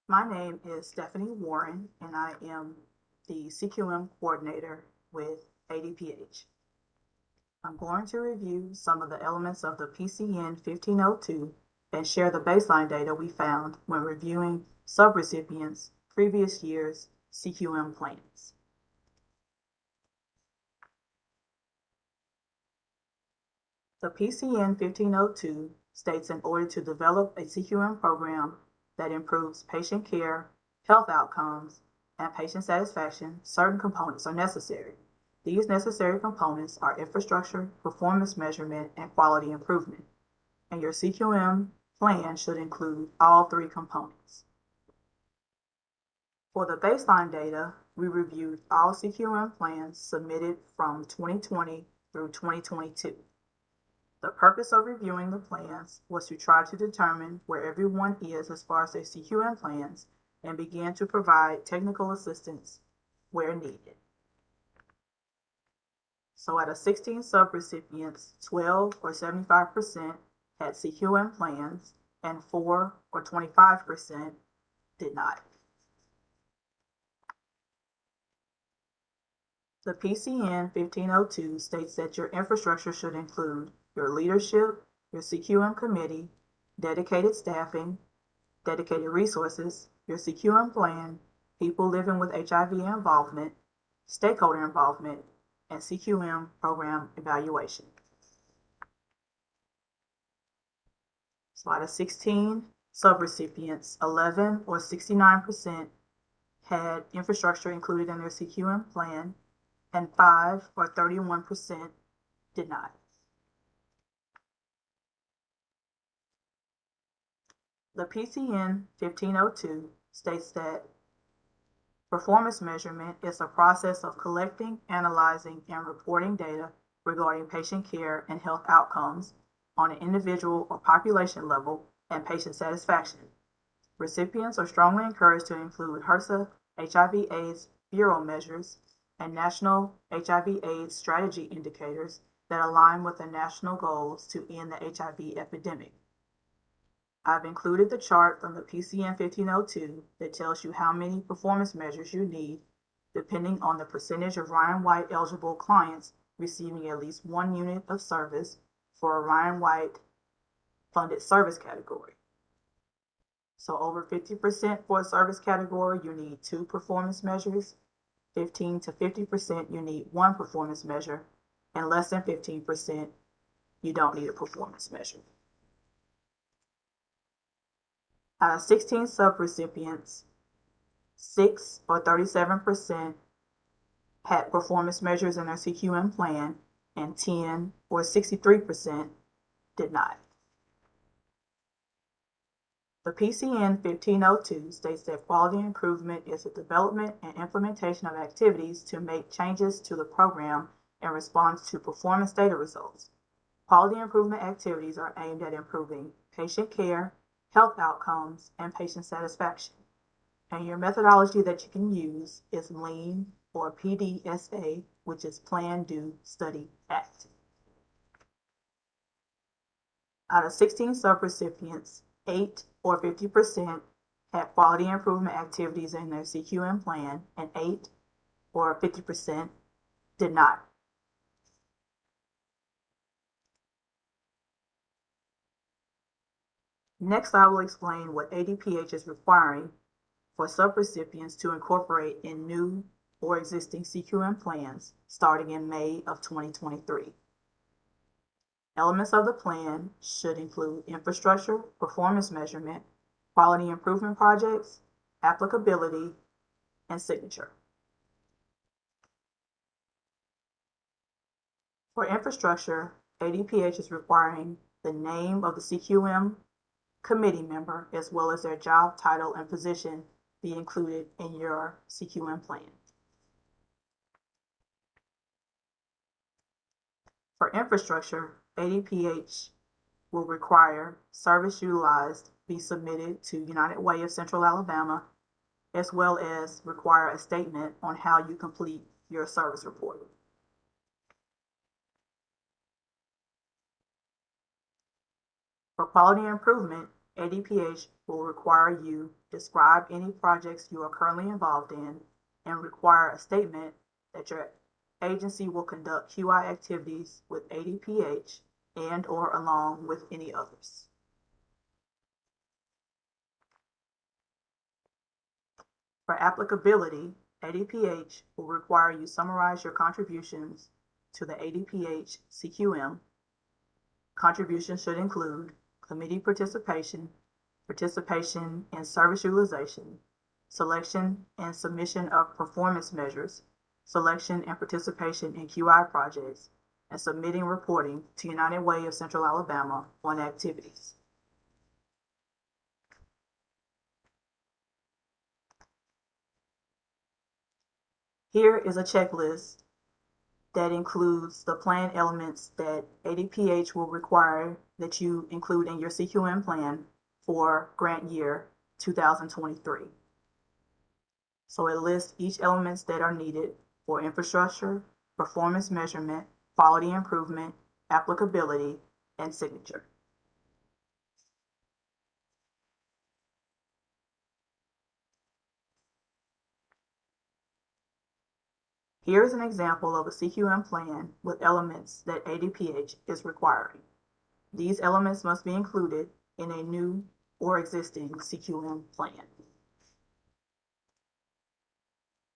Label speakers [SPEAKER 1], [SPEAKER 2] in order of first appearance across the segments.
[SPEAKER 1] My name is Stephanie Warren, and I am the CQM coordinator with ADPH. I'm going to review some of the elements of the PCN 1502 and share the baseline data we found when reviewing subrecipients' previous year's CQM plans. The PCN 1502 states in order to develop a CQM program that improves patient care, health outcomes, and patient satisfaction, certain components are necessary. These necessary components are infrastructure, performance measurement, and quality improvement. And your CQM plan should include all three components. For the baseline data, we reviewed all CQM plans submitted from 2020 through 2022. The purpose of reviewing the plans was to try to determine where everyone is as far as their CQM plans and begin to provide technical assistance where needed. So out of 16 subrecipients, 12 or 75% had CQM plans and 4 or 25% did not. The PCN 1502 states that your infrastructure should include your leadership, your CQM committee, dedicated staffing, dedicated resources, your CQM plan, people living with HIV involvement, stakeholder involvement, and CQM program evaluation. So out of 16 subrecipients, 11 or 69% had infrastructure included in their CQM plan, and 5 or 31% did not. The PCN 1502 states that performance measurement is a process of collecting, analyzing, and reporting data regarding patient care and health outcomes on an individual or population level and patient satisfaction. Recipients are strongly encouraged to include HRSA, HIV/AIDS Bureau measures, and national HIV/AIDS strategy indicators that align with the national goals to end the HIV epidemic. I've included the chart from the PCN 1502 that tells you how many performance measures you need depending on the percentage of Ryan White eligible clients receiving at least 1 unit of service for a Ryan White funded service category. So over 50% for a service category, you need 2 performance measures. 15 to 50%, you need 1 performance measure, and less than 15%, you don't need a performance measure. Out of 16 subrecipients, 6 or 37% had performance measures in their CQM plan, and 10 or 63% did not. The PCN 1502 states that quality improvement is the development and implementation of activities to make changes to the program in response to performance data results. Quality improvement activities are aimed at improving patient care, health outcomes, and patient satisfaction. And your methodology that you can use is LEAN or PDSA, which is Plan, Do, Study, Act. Out of 16 subrecipients, 8 or 50% had quality improvement activities in their CQM plan, and 8 or 50% did not. Next, I will explain what ADPH is requiring for subrecipients to incorporate in new or existing CQM plans starting in May of 2023. Elements of the plan should include infrastructure, performance measurement, quality improvement projects, applicability, and signature. For infrastructure, ADPH is requiring the name of the CQM committee member as well as their job title and position be included in your CQM plan. For infrastructure, ADPH will require service utilized be submitted to United Way of Central Alabama, as well as require a statement on how you complete your service report. For quality improvement, ADPH will require you to describe any projects you are currently involved in and require a statement that your agency will conduct QI activities with ADPH and/or along with any others. For applicability, ADPH will require you summarize your contributions to the ADPH CQM. Contributions should include committee participation, participation in service utilization, selection and submission of performance measures, selection and participation in QI projects, and submitting reporting to United Way of Central Alabama on activities. Here is a checklist that includes the plan elements that ADPH will require that you include in your CQM plan for grant year 2023. So it lists each elements that are needed for infrastructure, performance measurement, quality improvement, applicability, and signature. Here is an example of a CQM plan with elements that ADPH is requiring. These elements must be included in a new or existing CQM plan.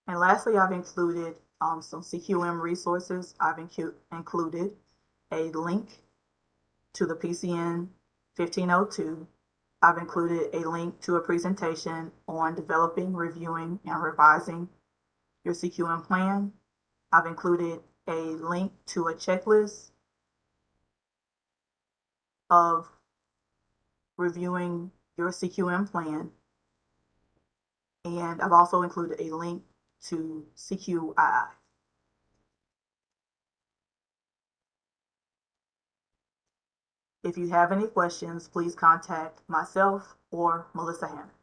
[SPEAKER 1] And lastly, I've included some CQM resources. I've included a link to the PCN 1502. I've included a link to a presentation on developing, reviewing, and revising your CQM plan. I've included a link to a checklist of reviewing your CQM plan. And I've also included a link to CQII. If you have any questions, please contact myself or Melissa Hammond.